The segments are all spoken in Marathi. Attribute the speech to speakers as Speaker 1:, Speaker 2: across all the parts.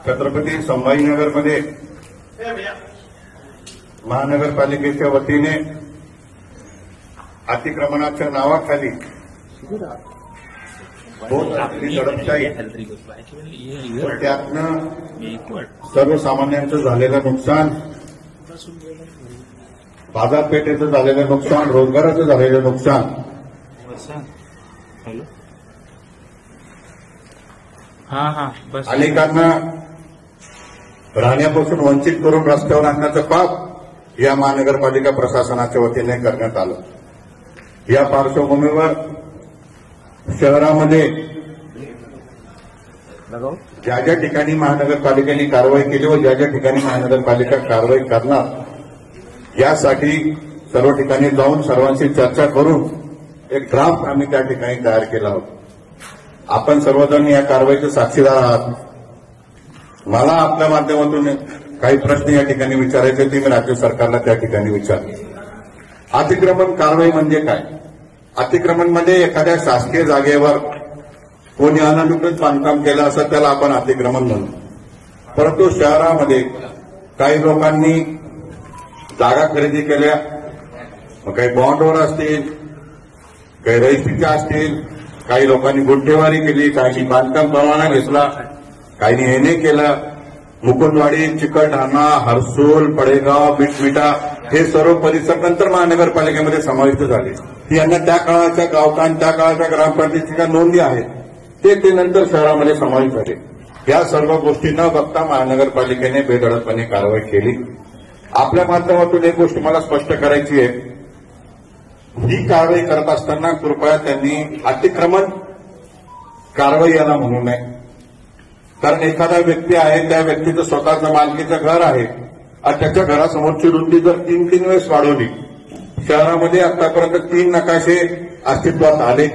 Speaker 1: छत्रपती संभाजीनगरमध्ये महानगरपालिकेच्या वतीने अतिक्रमणाच्या नावाखाली होत असलेली दडपशाही, त्यातनं सर्वसामान्यांचं झालेलं नुकसान, बाजारपेठेचं झालेलं नुकसान, रोजगाराचं झालेलं नुकसान, अनेकांना राहण्यापासून वंचित करून रस्त्यावर आणण्याचं पाप या महानगरपालिका प्रशासनाच्या वतीने करण्यात आलं. या पार्श्वभूमीवर शहरामध्ये ज्या ज्या ठिकाणी महानगरपालिकेने कारवाई केली व ज्या ज्या ठिकाणी महानगरपालिका कारवाई करणार यासाठी सर्व ठिकाणी जाऊन सर्वांशी चर्चा करून एक ड्राफ्ट आम्ही त्या ठिकाणी तयार केला होता. आपण सर्वजण या कारवाईचे साक्षीदार आहात. मला आपल्या माध्यमातून काही प्रश्न या ठिकाणी विचारायचे ते मी राज्य सरकारला त्या ठिकाणी विचारले. अतिक्रमण कारवाई म्हणजे काय? अतिक्रमण म्हणजे एखाद्या शासकीय जागेवर कोणी अनधिकृत बांधकाम केलं असं त्याला आपण अतिक्रमण म्हणतो. परंतु शहरामध्ये काही लोकांनी जागा खरेदी केल्या, काही बॉन्डवर असतील, काही रजिस्ट्रीच्या असतील, काही लोकांनी गुंठेवारी केली, काही बांधकाम परवाना घेतला, काही हे केलं. मुकुंदवाडी, चिकलठाणा, हर्सूल, पडेगाव, बिटमिटा हे सर्व परिसर नंतर महानगरपालिकेमध्ये समाविष्ट झाले. यांना त्या काळाच्या गावठाण, त्या काळाच्या ग्रामपंचायतीच्या नोंदी आहेत ते नंतर शहरामध्ये समाविष्ट झाले. या सर्व गोष्टी न बघता महानगरपालिकेने बेधडकपणे कारवाई केली. आपल्या माध्यमातून एक गोष्ट मला स्पष्ट करायची आहे, ही कारवाई करत असताना कृपया त्यांनी अतिक्रमण कारवाई याला म्हणू नये. कारण एखादा व्यक्ती आहे, त्या व्यक्तीचं स्वतःचं मालकीचं घर आहे आणि त्याच्या घरासमोरची रुंदी जर 3 वेळेस वाढवली, शहरामध्ये आतापर्यंत 3 नकाशे अस्तित्वात आले.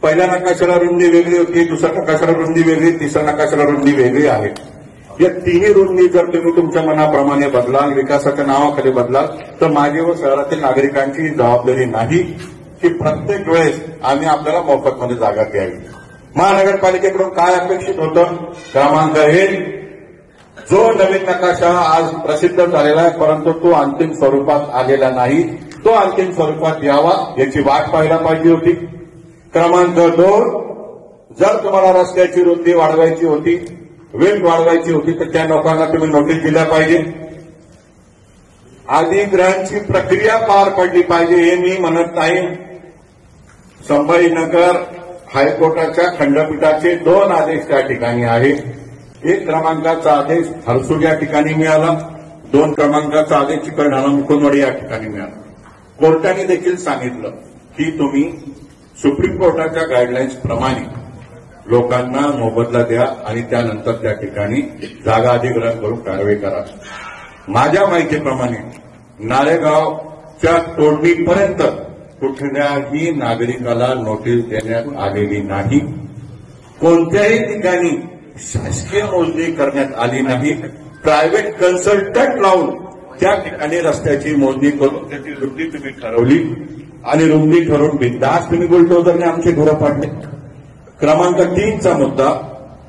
Speaker 1: पहिल्या नकाशाला रुंदी वेगळी होती, दुसऱ्या नकाशाला रुंदी वेगळी, तिसऱ्या नकाशाला रुंदी वेगळी आहे. या तिन्ही रुंदी जर तुम्ही तुमच्या मनाप्रमाणे बदलाल, विकासाच्या नावाखाली बदलाल, तर माझी व शहरातील नागरिकांची जबाबदारी नाही की प्रत्येक वेळेस आम्ही आपल्याला मोफतमध्ये जागा द्यावी. महानगरपालिकेकडून काय अपेक्षित होतं? क्रमांक 1, जो नवीन नकाशा आज प्रसिद्ध झालेला आहे परंतु तो अंतिम स्वरूपात आलेला नाही, तो अंतिम स्वरूपात यावा याची वाट पाहायला पाहिजे होती. क्रमांक 2, जर तुम्हाला रस्त्याची रुंदी वाढवायची होती, वेग वाढवायची होती, तर त्या लोकांना तुम्ही नोटीस दिल्या पाहिजे. अधिग्रहणाची प्रक्रिया पार पडली पाहिजे हे मी म्हणत नाही. संभाजीनगर हायकोर्टाच्या खंडपीठाचे 2 आदेश त्या ठिकाणी आहे. 1 क्रमांकाचा आदेश हर्सूल या ठिकाणी मिळाला, 2 क्रमांकाचा आदेश चिकलठाणा मुकुंदवाडी या ठिकाणी मिळाला. कोर्टाने देखील सांगितलं की तुम्ही सुप्रीम कोर्टाच्या गाईडलाईन्स प्रमाणे लोकांना मोबदला द्या आणि त्यानंतर त्या ठिकाणी जागा अधिग्रहण करून कारवाई करा. माझ्या माहितीप्रमाणे नारेगावच्या तोडणीपर्यंत कुठल्याही नागरिकाला नोटीस देण्यात आलेली नाही. कोणत्याही ठिकाणी शासकीय मोजणी करण्यात आली नाही. प्रायव्हेट कन्सल्टंट लावून त्या ठिकाणी रस्त्याची मोजणी करून त्याची रुंदी तुम्ही ठरवली आणि रुंदी ठरवून बिनधास्त तुम्ही बुलडोझरने आमचे घरं पाडले. क्रमांक 3चा मुद्दा,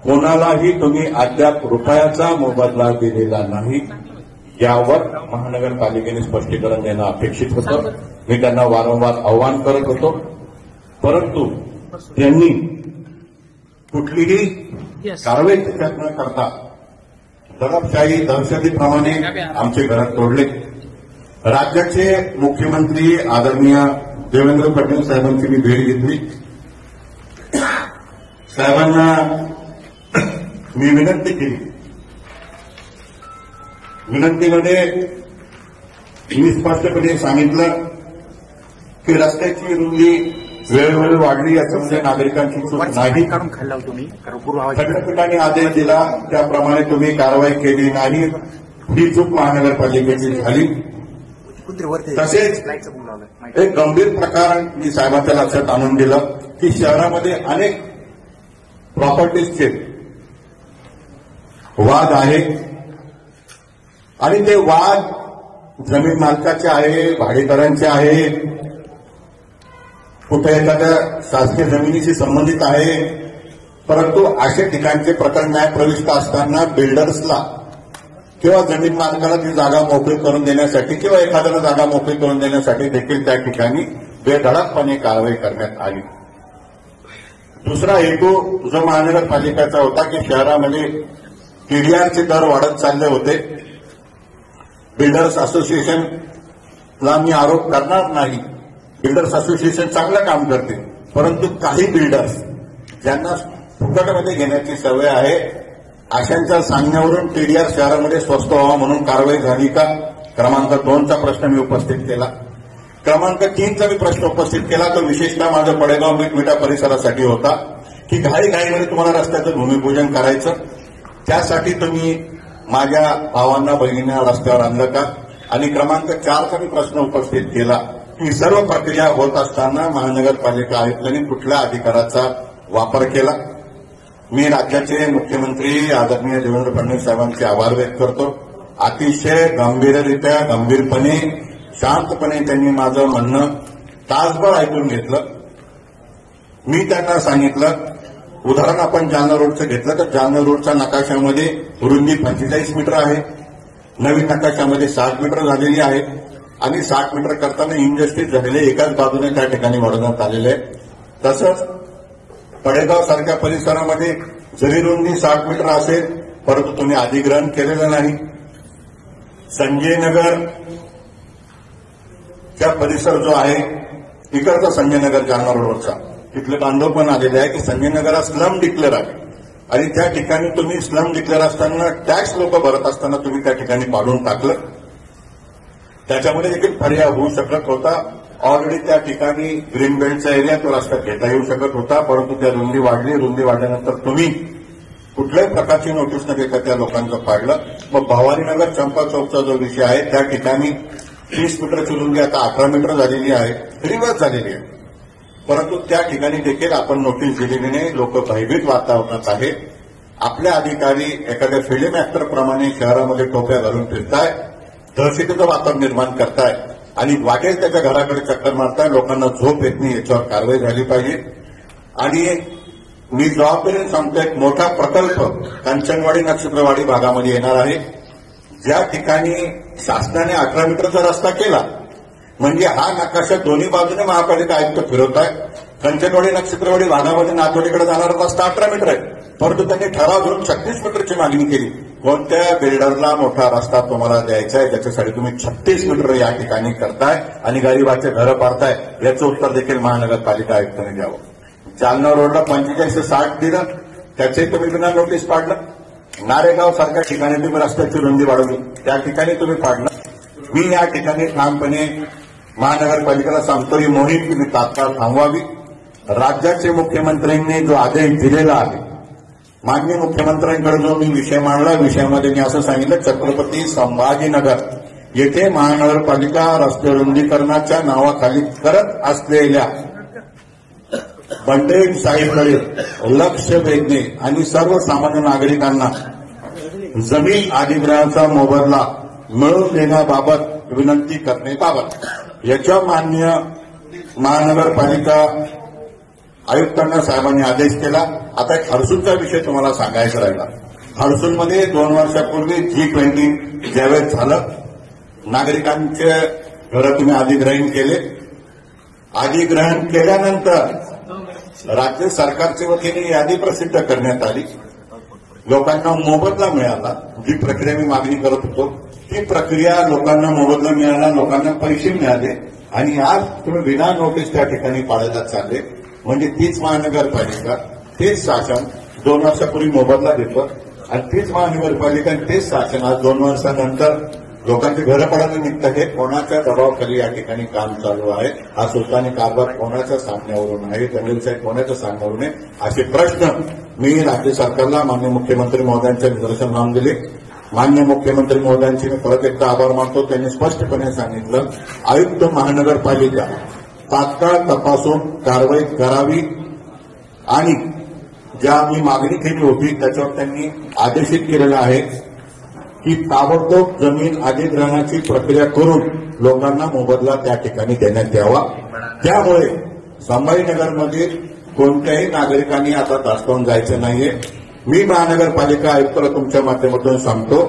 Speaker 1: कोणालाही तुम्ही अद्याप रुपयाचा मोबदला दिलेला नाही. यावर महानगरपालिकेने स्पष्टीकरण देणं अपेक्षित होतं. मी त्यांना वारंवार आवाहन करत होतो, परंतु त्यांनी कुठलीही कारवाई त्याच्यात न करता दडपशाही, दहशतीप्रमाणे आमचे घर तोडले. राज्याचे मुख्यमंत्री आदरणीय देवेंद्र फडणवीस साहेबांची मी भेट घेतली. साहेबांना मी विनंती केली. विनंतीमध्ये मी स्पष्टपणे सांगितलं की रस्त्याची रुंदी वेळोवेळी वाढली याच्यामध्ये नागरिकांची चूक नाही. खंडपीठाने आदेश दिला त्याप्रमाणे तुम्ही कारवाई केली नाही, ही चूक महानगरपालिकेची झाली. तसेच एक गंभीर प्रकार मी साहेबांच्या लक्षात आणून दिलं की शहरामध्ये अनेक प्रॉपर्टीजचे वाद आहे आणि ते वाद जमीन मालकाचे आहे, भाडेकरांचे आहे, कुठे एखाद्या शासकीय जमिनीशी संबंधित आहे, परंतु अशा ठिकाणचे प्रकरण न्यायप्रविष्ट असताना बिल्डर्सला किंवा जमीन मालकाला ती जागा मोकळी करून देण्यासाठी किंवा एखाद्याला जागा मोकळी करून देण्यासाठी देखील त्या ठिकाणी बेधडकपणे कारवाई करण्यात आली. दुसरा हेतू जो महानगरपालिकेचा होता की शहरामध्ये टीडीआरचे दर वाढत चालले होते. बिल्डर्स असोसिएशनला मी आरोप करणार नाही, बिल्डर्स असोसिएशन चांगलं काम करते, परंतु काही बिल्डर्स ज्यांना फुकटमध्ये घेण्याची सवय आहे अशांच्या सांगण्यावरून टीडीआर शहरामध्ये स्वस्त व्हावा म्हणून कारवाई झाली का? क्रमांक 2चा प्रश्न मी उपस्थित केला. क्रमांक 3चा मी प्रश्न उपस्थित केला तो विशेषतः माझा पडेगाव मिठमिठा परिसरासाठी होता की घाईघाईमध्ये तुम्हाला रस्त्याचं भूमिपूजन करायचं, त्यासाठी तुम्ही माझ्या भावांना बहिणींना रस्त्यावर आणलं का? आणि क्रमांक 4चा मी प्रश्न उपस्थित केला की सर्व प्रक्रिया होत असताना महानगरपालिका आयुक्तांनी कुठल्या अधिकाराचा वापर केला? मी राज्याचे मुख्यमंत्री आदरणीय देवेंद्र फडणवीस साहेबांचे आभार व्यक्त करतो. अतिशय गंभीररित्या गंभीरपणे शांतपणे त्यांनी माझं म्हणणं तासभर ऐकून घेतलं. मी त्यांना सांगितलं, उदाहरण आपण जालना रोडचं घेतलं तर जालना रोडच्या नकाशामध्ये रुंदी 45 मीटर आहे, नवीन नकाशामध्ये 60 मीटर झालेली आहे आणि 60 मीटर करताना इंडस्ट्रीज झालेले एकाच बाजूने त्या ठिकाणी वाढवण्यात आलेले आहे. तसंच पडेगाव सारख्या परिसरामध्ये जरी रुंदी 60 मीटर असेल परंतु तुम्ही अधिग्रहण केलेलं नाही. संजय नगरचा परिसर जो आहे इकडचा संजय नगर जालना रोडवरचा तिथले बांधव पण आलेले आहे की संजय नगर हा स्लम डिक्लेअर आहे आणि त्या ठिकाणी तुम्ही स्लम डिक्लेअर असताना टॅक्स लोक भरत असताना तुम्ही त्या ठिकाणी पाडून टाकलं. त्याच्यामध्ये देखील पर्याय होऊ शकत होता. ऑलरेडी त्या ठिकाणी ग्रीन बेल्टचा एरिया तो रस्ता घेता येऊ शकत होता, परंतु त्या रुंदी वाढल्यानंतर तुम्ही कुठल्याही प्रकारची नोटीस न देता त्या लोकांचं पाडलं. मग भवानीनगर चंपा चौकचा जो विषय आहे त्या ठिकाणी 30 मीटरची रुंदी आता 18 मीटर झालेली आहे, रिवर्स झालेली आहे, परंतु त्या ठिकाणी देखील आपण नोटीस दिलेली नाही. लोक भयभीत वातावरणात आहे. आपले अधिकारी एखाद्या फिल्म ऍक्टरप्रमाणे शहरामध्ये टोप्या घालून फिरताय, दहशतीचं वातावरण निर्माण करताय आणि वाटेल त्याच्या घराकडे चक्कर मारताय. लोकांना झोप येत नाही, याच्यावर कारवाई झाली पाहिजे. आणि मी जबाबदारीने सांगतो, एक मोठा प्रकल्प कांचनवाडी नक्षत्रवाडी भागामध्ये येणार आहे. ज्या ठिकाणी शासनाने 18 मीटरचा रस्ता केला म्हणजे हा नकाशा दोन्ही बाजूने महापालिका आयुक्त फिरवत आहे. कंचनवाडी नक्षत्रवाडी भागामध्ये नातवडीकडे जाणारा रस्ता 18 मीटर आहे, परंतु त्यांनी ठराव घेऊन 36 मीटरची मागणी केली. कोणत्या बिल्डरला मोठा रस्ता तुम्हाला द्यायचा आहे ज्याच्यासाठी तुम्ही 36 मीटर या ठिकाणी करताय आणि गरीबाचे घरं पाडताय? याचं उत्तर देखील महानगरपालिका आयुक्तांनी द्यावं. जालना रोडला 45 ते 60 दिलं, त्याचंही तुम्ही बिना नोटीस पाडलं. नारेगाव सारख्या ठिकाणी तुम्ही रस्त्याची रुंदी वाढवली, त्या ठिकाणी तुम्ही पाडलं. मी या ठिकाणी ठामपणे महानगरपालिकेला सांगतो, ही मोहीम तुम्ही तात्काळ थांबवावी. राज्याचे मुख्यमंत्र्यांनी जो आदेश दिलेला आहे, माननीय मुख्यमंत्र्यांकडे जो मी विषय मांडला, विषयामध्ये मी असं सांगितलं, छत्रपती संभाजीनगर येथे महानगरपालिका रस्ते रुंदीकरणाच्या नावाखाली करत असलेल्या बंडेज साहेबकडे लक्ष वेधणे आणि सर्वसामान्य नागरिकांना जमीन अधिग्रहणाचा मोबदला मिळवून देण्याबाबत विनंती करण्याबाबत याच्या माननीय महानगरपालिका आयुक्तांना साहेबांनी आदेश केला. आता एक हर्सूलचा विषय तुम्हाला सांगायचा राहिला. हर्सूलमध्ये 2 वर्षापूर्वी G20 ज्यावेळेस झालं, नागरिकांचे घरं तुम्ही अधिग्रहण केले. अधिग्रहण केल्यानंतर राज्य सरकारच्या वतीने यादी प्रसिद्ध करण्यात आली. लोकांना मोबदला मिळाला. जी प्रक्रिया मी मागणी करत होतो ती प्रक्रिया, लोकांना मोबदला मिळाला, लोकांना पैसे मिळाले आणि आज तुम्ही विना नोटीस त्या ठिकाणी पाळायला चालले. म्हणजे तीच महानगरपालिका, तेच शासन 2 वर्षापूर्वी मोबदला देतं आणि तीच महानगरपालिका तेच शासन आज 2 वर्षानंतर लोकांचे घरं पडायला निघतात. हे कोणाच्या दबावाखाली या ठिकाणी काम चालू आहे? हा सुलतानी कारभार कोणाच्या सांगण्यावरून आहे? दंगलशाही कोणाच्या सांगण्यावरून आहे? असे प्रश्न मी राज्य सरकारला माननीय मुख्यमंत्री महोदयांच्या निदर्शन लावून दिले. माननीय मुख्यमंत्री महोदयांचे मी परत एकदा आभार मानतो. त्यांनी स्पष्टपणे सांगितलं, आयुक्त महानगरपालिका तात्काळ तपासून कारवाई करावी आणि ज्या मी मागणी केली होती त्याच्यावर त्यांनी आदेशित केलेलं आहे की ताबडतोब जमीन अधिग्रहणाची प्रक्रिया करून लोकांना मोबदला त्या ठिकाणी देण्यात यावा. त्यामुळे संभाजीनगरमध्ये कोणत्याही नागरिकांनी आता दास्तावून जायचं नाहीये. मी महानगरपालिका आयुक्ताला तुमच्या माध्यमातून सांगतो,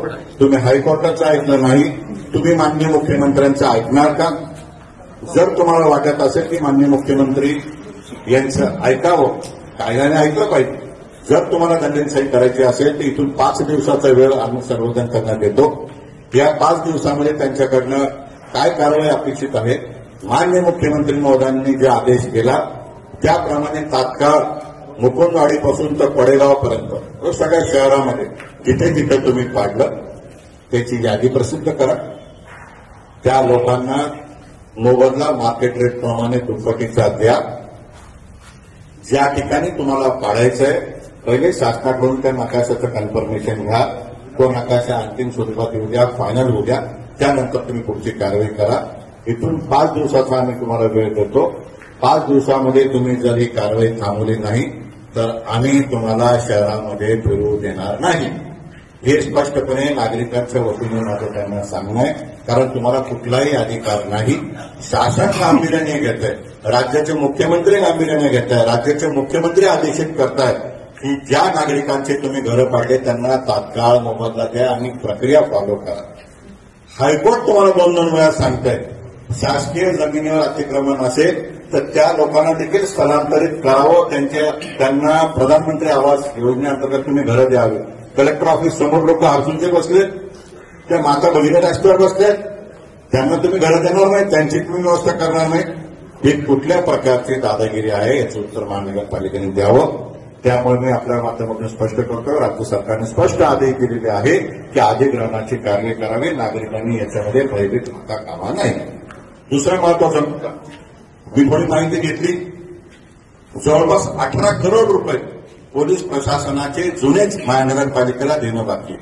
Speaker 1: तुम्ही हायकोर्टाचं ऐकलं नाही, तुम्ही माननीय मुख्यमंत्र्यांचं ऐकणार का? जर तुम्हाला वाटत असेल की माननीय मुख्यमंत्री यांचं ऐकावं, कायद्याने ऐकलं पाहिजे. जर तुम्हाला दंडनशाही करायची असेल तर इथून 5 दिवसाचा वेळ आम्ही सर्वजण त्यांना देतो. या 5 दिवसामध्ये त्यांच्याकडनं काय कारवाई अपेक्षित आहे, माननीय मुख्यमंत्री महोदयांनी जे आदेश केला त्याप्रमाणे तात्काळ मुकुंदवाडीपासून तर पडेगावपर्यंत सगळ्या शहरामध्ये जिथे जिथे तुम्ही पाडलं त्याची यादी प्रसिद्ध करा. त्या लोकांना मोबदला मार्केट रेटप्रमाणे दुप्पटीचा द्या. ज्या ठिकाणी तुम्हाला पाडायचंय पहिले शासनाकडून त्या नकाशाचं कन्फर्मेशन घ्या. तो नकाशा अंतिम स्वरूपात येऊ द्या, फायनल होऊ द्या, त्यानंतर तुम्ही पुढची कारवाई करा. इथून 5 दिवसाचा आम्ही तुम्हाला वेळ देतो. 5 दिवसामध्ये तुम्ही जर ही कारवाई थांबवली नाही तर आम्ही तुम्हाला शहरामध्ये फिरू देणार नाही. हे स्पष्टपणे नागरिकांच्या वतीने माझं त्यांना सांगणं आहे. कारण तुम्हाला कुठलाही अधिकार नाही. शासन गांभीर्याने घेत आहे, राज्याचे मुख्यमंत्री गांभीर्याने घेत आहे. राज्याचे मुख्यमंत्री आदेशित करतायत की ज्या नागरिकांचे तुम्ही घरं पाडले त्यांना तात्काळ मोबदला द्या आणि प्रक्रिया फॉलो करा. हायकोर्ट तुम्हाला 2 वेळा सांगतंय शासकीय जमिनीवर अतिक्रमण असेल तर त्या लोकांना देखील स्थलांतरित करावं. त्यांना प्रधानमंत्री आवास योजनेअंतर्गत तुम्ही घरं द्यावी. कलेक्टर ऑफिस समोर लोक हरसूनचे बसलेत, त्या माता भगिनी रस्त्यावर बसल्यात, त्यांना तुम्ही घरं देणार नाही, त्यांची तुम्ही व्यवस्था करणार नाही. ही कुठल्या प्रकारची दादागिरी आहे याचं उत्तर महानगरपालिकेने द्यावं. त्यामुळे मी आपल्या माध्यमातून स्पष्ट करतो, राज्य सरकारने स्पष्ट आदेश दिलेले आहे की अधिग्रहणाची कार्य करावी. नागरिकांनी याच्यामध्ये भयभीत होता कामा नाही. दुसरा महत्वाचा मुद्दा, मी थोडी माहिती घेतली, जवळपास 18 करोड रुपये पोलीस प्रशासनाचे जुनेच महानगरपालिकेला देणं बाकी.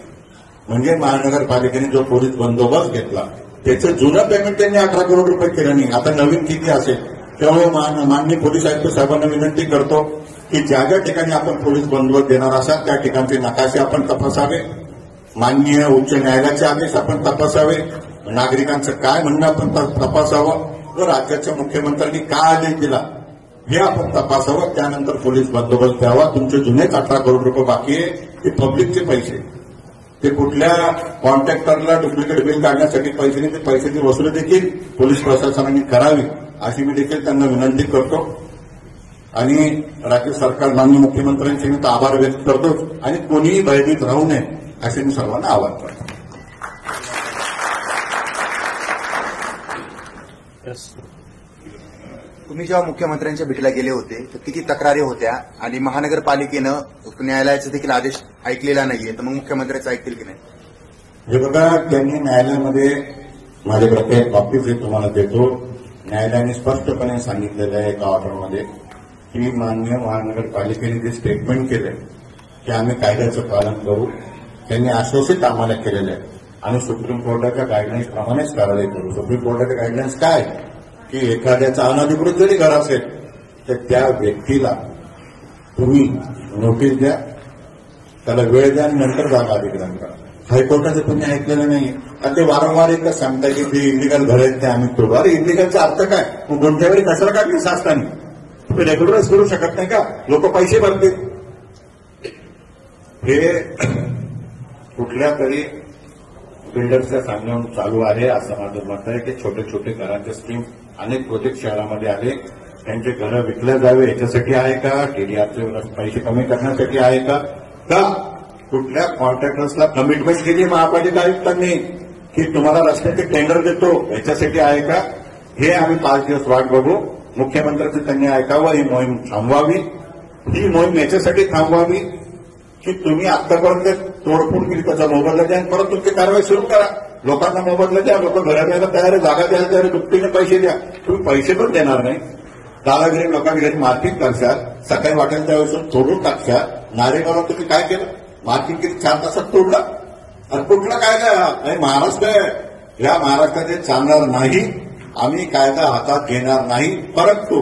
Speaker 1: म्हणजे महानगरपालिकेने जो पोलीस बंदोबस्त घेतला त्याचं जुनं पेमेंट त्यांनी 18 करोड रुपये केलं नाही. आता नवीन किती असेल. त्यामुळे माननीय पोलीस आयुक्त साहेबांना विनंती करतो की ज्या ज्या ठिकाणी आपण पोलीस बंदोबस्त देणार असाल त्या ठिकाणचे नकाशे आपण तपासावे, माननीय उच्च न्यायालयाचे आदेश आपण तपासावे, नागरिकांचं काय म्हणणं आपण तपासावं व राज्याच्या मुख्यमंत्र्यांनी काय आदेश दिला हे आपण तपासावं. त्यानंतर पोलीस बंदोबस्त द्यावा. तुमचे जुनेच 18 करोड रुपये बाकी आहे ते पब्लिकचे पैसे, ते कुठल्या कॉन्ट्रॅक्टरला डुप्लिकेट बिल काढण्यासाठी पैसे नाही, ते पैशाची वसुली देखील पोलीस प्रशासनाने करावी अशी मी देखील त्यांना विनंती करतो. आणि राज्य सरकार माननीय मुख्यमंत्र्यांचे मी तर आभार व्यक्त करतोच आणि कोणीही भयभीत राहू नये असे मी सर्वांना आवाहन करतो.
Speaker 2: तुम्ही जेव्हा मुख्यमंत्र्यांच्या भेटीला गेले होते तर किती तक्रारी होत्या आणि महानगरपालिकेनं न्यायालयाचे देखील आदेश ऐकलेला नाहीये, तर मग मुख्यमंत्र्यांचं ऐकतील की नाही?
Speaker 1: हे बघा, त्यांनी न्यायालयामध्ये माझे प्रत्येक कॉपीज हे तुम्हाला देतो. न्यायालयाने स्पष्टपणे सांगितलेलं आहे एका ऑर्डरमध्ये की माननीय महानगरपालिकेने जे स्टेटमेंट केलंय की आम्ही कायद्याचं पालन करू, त्यांनी आश्वासित आम्हाला केलेलं आहे आणि सुप्रीम कोर्टाच्या गाईडलाईन्स प्रमाणेच कारवाई करू. सुप्रीम कोर्टाचे गाईडलाईन्स काय की एखाद्याचा अनधिकृत जरी घर असेल तर त्या व्यक्तीला तुम्ही नोटीस द्या, त्याला वेळ द्या आणि नंतर जागा अधिग्रहण करा. हायकोर्टाचं तुम्ही ऐकलेलं नाही आणि ते वारंवार एकच सांगताय की जे इलिगल घर आहेत ते आम्ही तोडू. अरे इलिगलचा अर्थ काय? मग कोणत्या वेळी कशाला काढली शासनाने? तुम्ही रेग्युलरच करू शकत नाही का? लोक पैसे भरतील. हे कुठल्या तरी बिल्डर्सच्या सांगण्यावरून चालू आहे असं माझं मत आहे की छोटे छोटे घरांचे स्कीम अनेक प्रोजेक्ट शहरामध्ये आले, त्यांचे घरं विकले जावे याच्यासाठी आहे का? टीडीआरचे पैसे कमी करण्यासाठी आहे का? कुठल्या कॉन्ट्रॅक्टर्सला कमिटमेंट केली महापालिका आयुक्तांनी की तुम्हाला रस्त्याचे टेंडर देतो याच्यासाठी आहे का? हे आम्ही 5 दिवस वाट बघू. मुख्यमंत्र्यांचं त्यांनी ऐकावं, ही मोहीम थांबवावी. ही मोहीम याच्यासाठी थांबवावी की तुम्ही आतापर्यंत तोडफोड केली, त्याचा मोबदला द्या आणि परत तुमची कारवाई सुरू करा. लोकांना मोबदला द्या, लोक घरं द्यायला तयार आहे, जागा द्यायला तयार आहे, दुपटीने पैसे द्या. तुम्ही पैसे पण देणार नाही. दादागिरी लोकांनी घरी मार्किंग करशाल, सकाळी वाटेल त्यावेळेस तोडून टाकशाल. नारेगावला तुम्ही काय केलं? मार्किंग किती 4 तासात तोडला. आणि कुठला कायदा? महाराष्ट्र आहे, या महाराष्ट्रात चालणार नाही. आम्ही कायदा हातात घेणार नाही, परंतु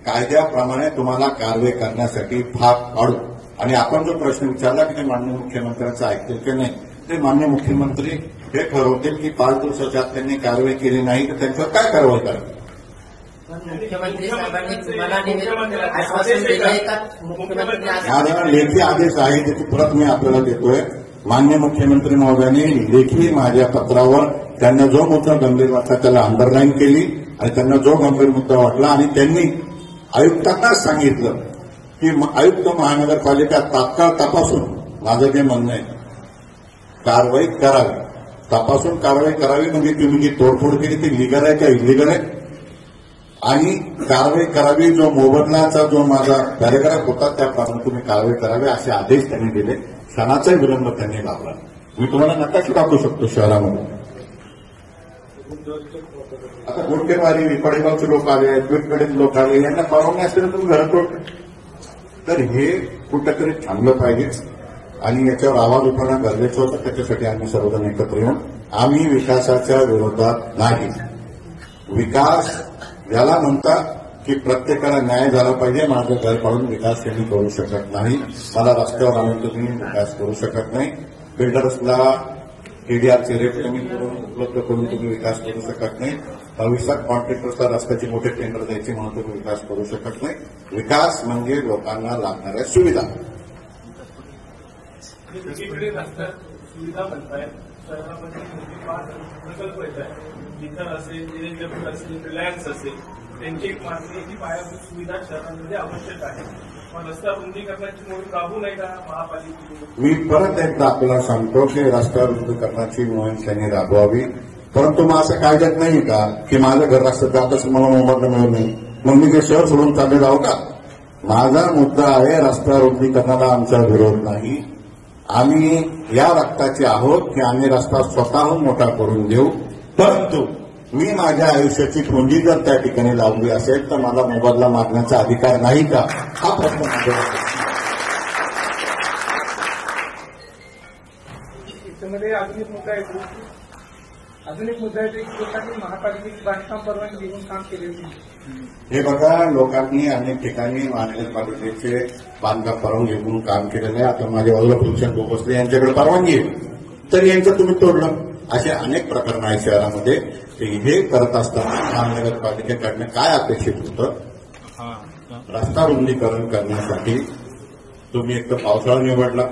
Speaker 1: कायद्याप्रमाणे तुम्हाला कारवाई करण्यासाठी भाग पाडू. आणि आपण जो प्रश्न विचारला की ते माननीय मुख्यमंत्र्यांचं ऐकतील की नाही, ते माननीय मुख्यमंत्री हे ठरवतील की 5 दिवसाच्या आत त्यांनी कारवाई केली नाही तर त्यांच्यावर काय कारवाई करावी.
Speaker 3: मुख्यमंत्री साहेबांनी तुम्हाला आश्वासन दिलं आहे का? मुख्यमंत्री
Speaker 1: माझा लेखी आदेश आहे त्याची प्रत मी आपल्याला देतोय. माननीय मुख्यमंत्री महोदयांनी लेखी माझ्या पत्रावर त्यांना जो मुद्दा गंभीर वाटला त्याला अंडरलाईन केली आणि त्यांना जो गंभीर मुद्दा वाटला आणि त्यांनी आयुक्तांनाच सांगितलं की आयुक्त महानगरपालिका तात्काळ तपासून माझं जे म्हणणं आहे कारवाई करावी. तपासून कारवाई करावी म्हणजे तुम्ही जी तोडफोड केली ती लिगल आहे का इलिगल आहे आणि कारवाई करावी. जो मोबदलाचा जो माझा पॅरेग्राफ होता त्याप्रमाणे तुम्ही कारवाई करावी असे आदेश त्यांनी दिले. क्षणाचाही विलंब त्यांनी लावला. मी तुम्हाला नकाशे दाखवू शकतो शहरामध्ये. आता गुडकेवारी विपडेगावचे लोक आले बीडकडील लोक आले यांना परवानगी असतील तुम्ही घरात तर हे कुठेतरी थांबलं पाहिजे आणि याच्यावर आवाज उठवणं गरजेचं होतं. त्याच्यासाठी आम्ही सर्वजण एकत्र येऊन आम्ही विकासाच्या विरोधात नाही. विकास याला म्हणतात की प्रत्येकाला न्याय झाला पाहिजे. माझं घर पाडून विकास यांनी करू शकत नाही. मला रस्त्यावर आणून तुम्ही विकास करू शकत नाही. बिल्डर्सला केडीआरचे रेट कमी करून उपलब्ध करून तुम्ही विकास करू शकत नाही. भविष्यात कॉन्ट्रॅक्टर्सला रस्त्याचे मोठे टेंडर द्यायचे म्हणून तुम्ही विकास करू शकत नाही. विकास म्हणजे लोकांना लागणाऱ्या सुविधा.
Speaker 4: एकीकडे रस्त्यात सुविधा म्हणताय, शहरामध्ये प्रकल्प येत आहे. जिथं असेल, जेएनडब्ल्यू असेल, रिलायन्स असेल, त्यांची एक मागणी ही पायाभूत सुविधा शहरांमध्ये आवश्यक आहे. मग रस्ता रुंदी करण्याची मोहीम राबवू नये का महापालिकेने?
Speaker 1: मी परत एकदा आपल्याला सांगतो की रस्ता रुंदीकरणाची मोहीम त्यांनी राबवावी. परंतु मग असं कायद्यात नाही का की माझं घर रस्त्यात जात असेल मला मोबदला मिळू नये मग मी ते शहर सोडून चालले जाऊ का? माझा मुद्दा आहे रस्ता रुंदीकरणाला आमचा विरोध नाही. आम्ही या रक्ताचे आहोत की आम्ही रस्ता स्वतःहून मोठा करून देऊ. परंतु मी माझ्या आयुष्याची पुंजी जर त्या ठिकाणी लावली असेल तर मला मोबदला मागण्याचा अधिकार नाही का हा प्रश्न माझ्या.
Speaker 4: त्याच्यामध्ये अजून एक मुद्दा येतो. की लोकांनी महापालिकेची बांधकाम परवानगी घेऊन काम केले होते.
Speaker 1: हे बघा लोकांनी अनेक ठिकाणी महानगरपालिकेचे बांधकाम परवानगी घेऊन काम केलेलं आहे. आता माझ्या बाजूला भूषण भोसले यांच्याकडे परवानगी आहे तर यांचं तुम्ही तोडलं. असे अनेक प्रकरण आहेत शहरामध्ये. हे करत असताना महानगरपालिकेकडनं काय अपेक्षित होतं? रस्ता रुंदीकरण करण्यासाठी तुम्ही एक तर पावसाळा निवडला.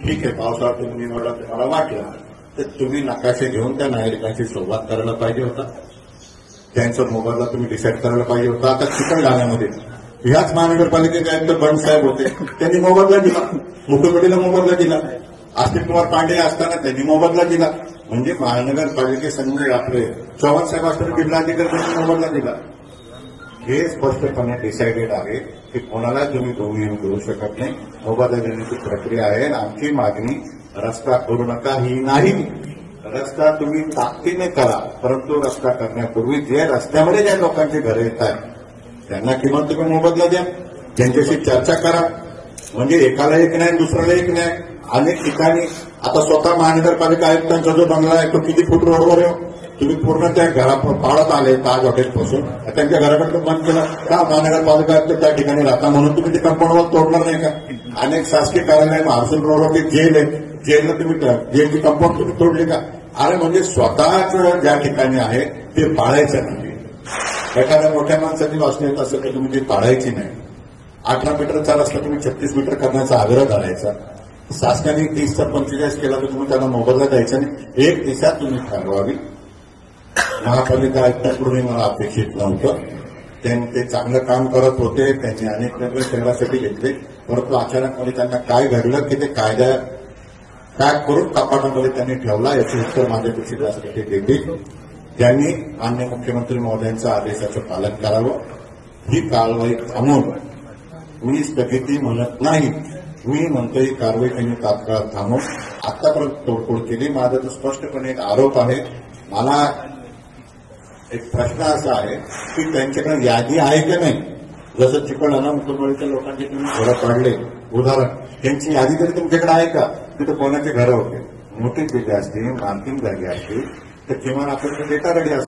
Speaker 1: ठीक आहे, पावसाळा तुम्ही निवडला तुम्हाला वाटलं तर तुम्ही नकाशे घेऊन त्या नागरिकांशी संवाद करायला पाहिजे होता. त्यांचा मोबदला तुम्ही डिसाईड करायला पाहिजे होता. आता चिकलठाण्यामध्ये ह्याच महानगरपालिकेचे आयुक्त बंड साहेब होते, त्यांनी मोबदला दिला. मुख्यमंत्रीला मोबदला दिला. आस्तिक कुमार पांडे असताना त्यांनी मोबदला दिला. म्हणजे महानगरपालिकेसमोर आपले चव्हाण साहेब असताना जिल्हाधिकारी त्यांनी मोबदला दिला. हे स्पष्टपणे डिसाइडेड आहे की कोणाला तुम्ही दोन्ही करू शकत नाही. मोबदला देण्याची प्रक्रिया आहे. आमची मागणी रस्ता करू नका ही नाही. रस्ता तुम्ही ताकदीने करा, परंतु रस्ता करण्यापूर्वी जे रस्त्यामध्ये ज्या लोकांची घरे येत आहेत त्यांना किमान तुम्ही मोबदला द्या. त्यांच्याशी चर्चा करा. म्हणजे एकाला एक नाही दुसऱ्याला एक नाही. अनेक ठिकाणी आता स्वतः महानगरपालिका आयुक्तांचा जो बंगला आहे तो किती फूट रोडवर आहे. तुम्ही पूर्ण त्या घरा पाळत आले ताज हॉटेलपासून त्यांच्या घराकडे बंद केला का? महानगरपालिका आयुक्त त्या ठिकाणी राहता म्हणून तुम्ही ते कंपाऊंडवर तोडणार नाही का? अनेक शासकीय कार्यालय महासूल रोडवर जेल आहे, जेलला तुम्ही जेलची कंपाऊंड तुम्ही तोडली का? अरे म्हणजे स्वतःच ज्या ठिकाणी आहे ते पाळायचं नाही. एखाद्या मोठ्या माणसाची वाचना येत असेल तर तुम्ही ती पाळायची नाही. 18 मीटरचा रस्ता तुम्ही 36 मीटर करण्याचा आग्रह करायचा. शासनाने 30 ते 45 केला तर तुम्ही त्यांना मोबदला द्यायचा नाही. एक दिशा तुम्ही ठरवावी. महापालिका आयुक्तांकडून मला अपेक्षित नव्हतं. त्यांनी ते चांगलं काम करत होते. त्यांनी अनेक निर्णय शहरासाठी घेतले. परंतु अचानकपणे त्यांना काय घडलं की ते कायदा काय करून कपाटामध्ये त्यांनी ठेवला याचे उत्तर माझ्यापेक्षा जास्त ते देतील. त्यांनी माननीय मुख्यमंत्री महोदयांच्या आदेशाचं पालन करावं. ही कारवाई थांबवून मी स्थगिती म्हणत नाही. मी म्हणतो ही कारवाई त्यांनी तात्काळ थांबवून आतापर्यंत तोडफोड केली. माझा तर स्पष्टपणे एक आरोप आहे. मला एक प्रश्न असा आहे की त्यांच्याकडे यादी आहे की नाही. जसं चिकलठाणा मुख्यमंत्र्यांच्या लोकांचे तुम्ही घरं पाडले उदाहरण, त्यांची यादी तरी तुमच्याकडे आहे का? तिथे कोणाचे घरं होते? मोठी जागा असतील, मार्किंग जागे असतील तर किमान आपण डेटा रेडी असतो.